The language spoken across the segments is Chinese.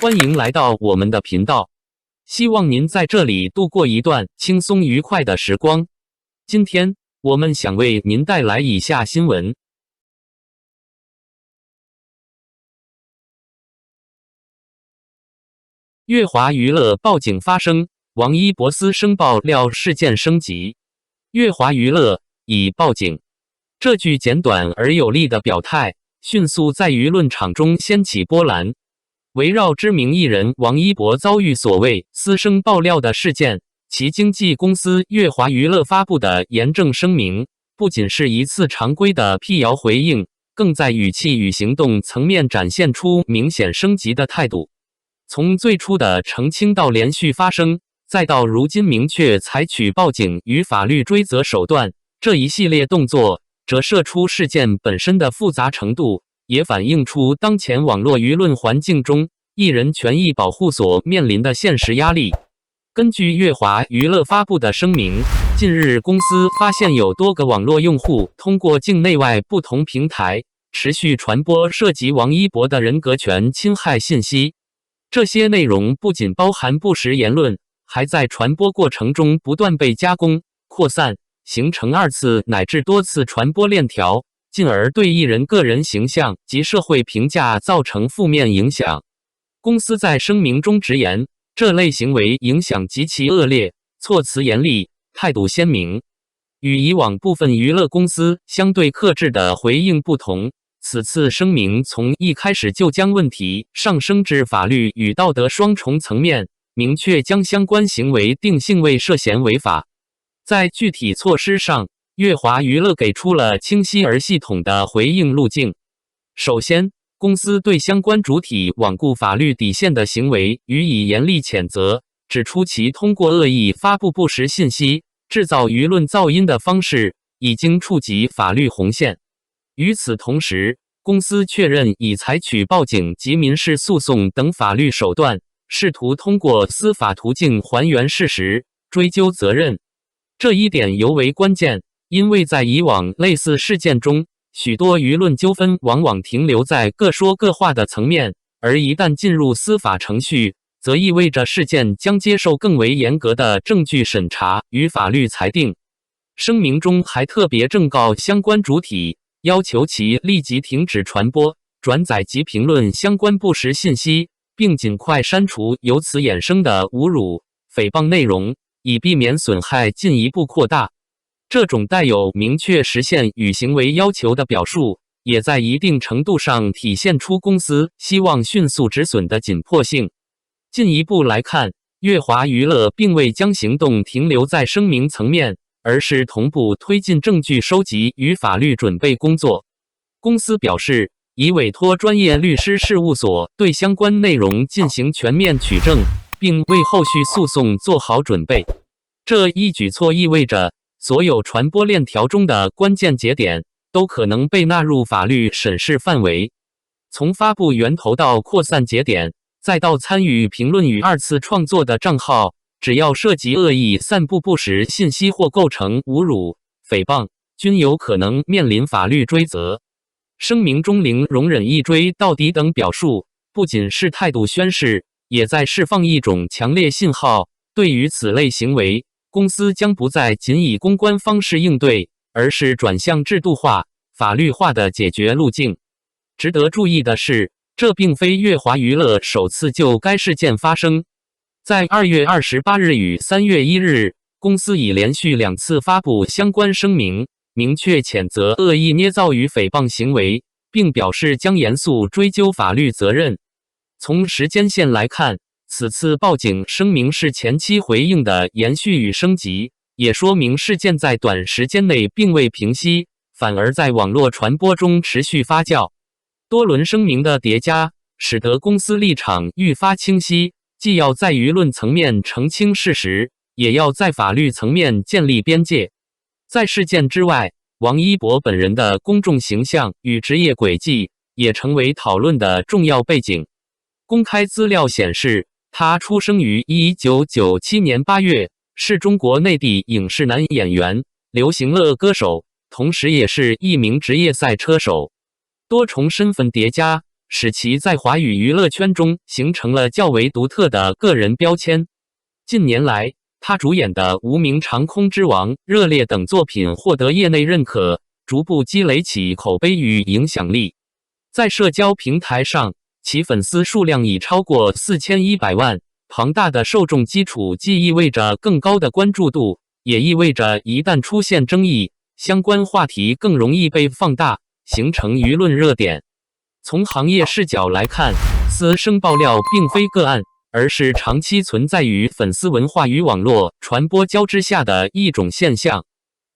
欢迎来到我们的频道，希望您在这里度过一段轻松愉快的时光。今天我们想为您带来以下新闻：乐华娱乐报警发生，王一博私生爆料事件升级。乐华娱乐已报警，这句简短而有力的表态，迅速在舆论场中掀起波澜。围绕知名艺人王一博遭遇所谓私生爆料的事件，其经纪公司乐华娱乐发布的严正声明，不仅是一次常规的辟谣回应，更在语气与行动层面展现出明显升级的态度。从最初的澄清到连续发声，再到如今明确采取报警与法律追责手段，这一系列动作折射出事件本身的复杂程度，也反映出当前网络舆论环境中艺人权益保护所面临的现实压力。根据乐华娱乐发布的声明，近日公司发现有多个网络用户通过境内外不同平台持续传播涉及王一博的人格权侵害信息。这些内容不仅包含不实言论，还在传播过程中不断被加工、扩散，形成二次乃至多次传播链条，进而对艺人个人形象及社会评价造成负面影响。公司在声明中直言，这类行为影响极其恶劣，措辞严厉，态度鲜明。与以往部分娱乐公司相对克制的回应不同，此次声明从一开始就将问题上升至法律与道德双重层面，明确将相关行为定性为涉嫌违法。在具体措施上，乐华娱乐给出了清晰而系统的回应路径。首先，公司对相关主体罔顾法律底线的行为予以严厉谴责，指出其通过恶意发布不实信息、制造舆论噪音的方式已经触及法律红线。与此同时，公司确认已采取报警及民事诉讼等法律手段，试图通过司法途径还原事实、追究责任。这一点尤为关键，因为在以往类似事件中，许多舆论纠纷往往停留在各说各话的层面，而一旦进入司法程序，则意味着事件将接受更为严格的证据审查与法律裁定。声明中还特别正告相关主体，要求其立即停止传播、转载及评论相关不实信息，并尽快删除由此衍生的侮辱、诽谤内容，以避免损害进一步扩大。这种带有明确实现与行为要求的表述，也在一定程度上体现出公司希望迅速止损的紧迫性。进一步来看，乐华娱乐并未将行动停留在声明层面，而是同步推进证据收集与法律准备工作。公司表示，已委托专业律师事务所对相关内容进行全面取证，并为后续诉讼做好准备。这一举措意味着，所有传播链条中的关键节点都可能被纳入法律审视范围。从发布源头到扩散节点，再到参与评论与二次创作的账号，只要涉及恶意散布不实信息或构成侮辱、诽谤，均有可能面临法律追责。声明中零容忍一追到底等表述，不仅是态度宣示，也在释放一种强烈信号，对于此类行为，公司将不再仅以公关方式应对，而是转向制度化、法律化的解决路径。值得注意的是，这并非乐华娱乐首次就该事件发声。在2月28日与3月1日，公司已连续2次发布相关声明，明确谴责恶意捏造与诽谤行为，并表示将严肃追究法律责任。从时间线来看，此次报警声明是前期回应的延续与升级，也说明事件在短时间内并未平息，反而在网络传播中持续发酵。多轮声明的叠加，使得公司立场愈发清晰，既要在舆论层面澄清事实，也要在法律层面建立边界。在事件之外，王一博本人的公众形象与职业轨迹也成为讨论的重要背景。公开资料显示，他出生于1997年8月，是中国内地影视男演员、流行乐歌手，同时也是一名职业赛车手。多重身份叠加，使其在华语娱乐圈中形成了较为独特的个人标签。近年来，他主演的《无名长空之王》《热烈》等作品获得业内认可，逐步积累起口碑与影响力。在社交平台上，其粉丝数量已超过4100万。庞大的受众基础既意味着更高的关注度，也意味着一旦出现争议，相关话题更容易被放大，形成舆论热点。从行业视角来看，私生爆料并非个案，而是长期存在于粉丝文化与网络传播交织下的一种现象。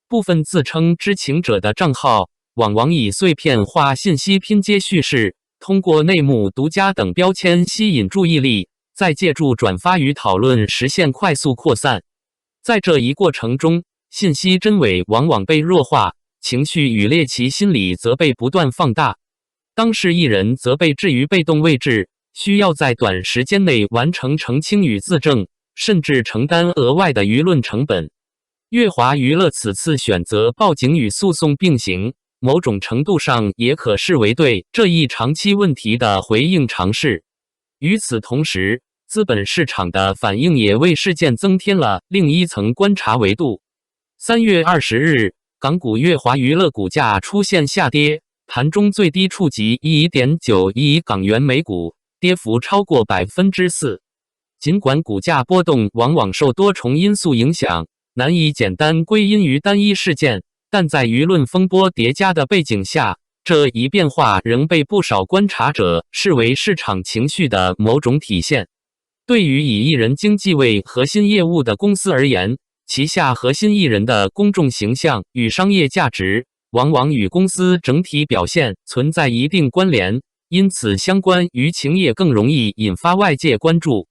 部分自称知情者的账号，往往以碎片化信息拼接叙事，通过内幕、独家等标签吸引注意力，再借助转发与讨论实现快速扩散。在这一过程中，信息真伪往往被弱化，情绪与猎奇心理则被不断放大。当事艺人则被置于被动位置，需要在短时间内完成澄清与自证，甚至承担额外的舆论成本。乐华娱乐此次选择报警与诉讼并行，某种程度上也可视为对这一长期问题的回应尝试。与此同时，资本市场的反应也为事件增添了另一层观察维度。3月20日，港股乐华娱乐股价出现下跌，盘中最低触及 1.91 亿港元每股，跌幅超过 4%。尽管股价波动往往受多重因素影响，难以简单归因于单一事件，但在舆论风波叠加的背景下，这一变化仍被不少观察者视为市场情绪的某种体现。对于以艺人经济为核心业务的公司而言，旗下核心艺人的公众形象与商业价值往往与公司整体表现存在一定关联，因此相关舆情也更容易引发外界关注。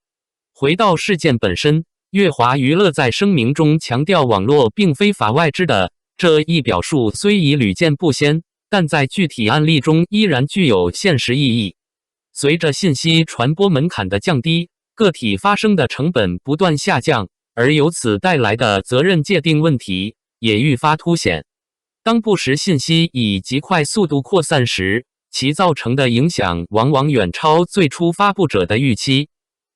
回到事件本身，乐华娱乐在声明中强调网络并非法外之的这一表述虽已屡见不鲜，但在具体案例中依然具有现实意义。随着信息传播门槛的降低，个体发声的成本不断下降，而由此带来的责任界定问题也愈发凸显。当不实信息以极快速度扩散时，其造成的影响往往远超最初发布者的预期。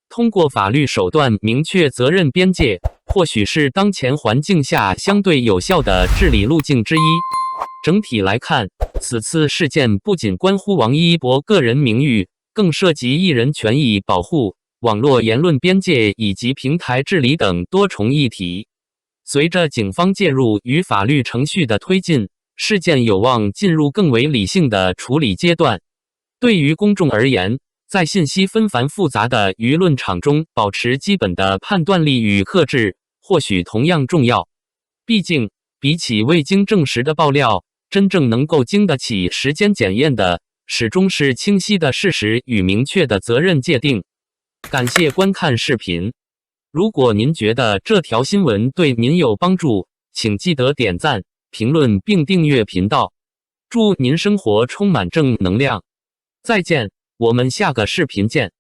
通过法律手段明确责任边界，或许是当前环境下相对有效的治理路径之一。整体来看，此次事件不仅关乎王一博个人名誉，更涉及艺人权益保护、网络言论边界以及平台治理等多重议题。随着警方介入与法律程序的推进，事件有望进入更为理性的处理阶段。对于公众而言，在信息纷繁复杂的舆论场中保持基本的判断力与克制，或许同样重要。毕竟，比起未经证实的爆料，真正能够经得起时间检验的，始终是清晰的事实与明确的责任界定。感谢观看视频。如果您觉得这条新闻对您有帮助，请记得点赞、评论并订阅频道。祝您生活充满正能量。再见，我们下个视频见。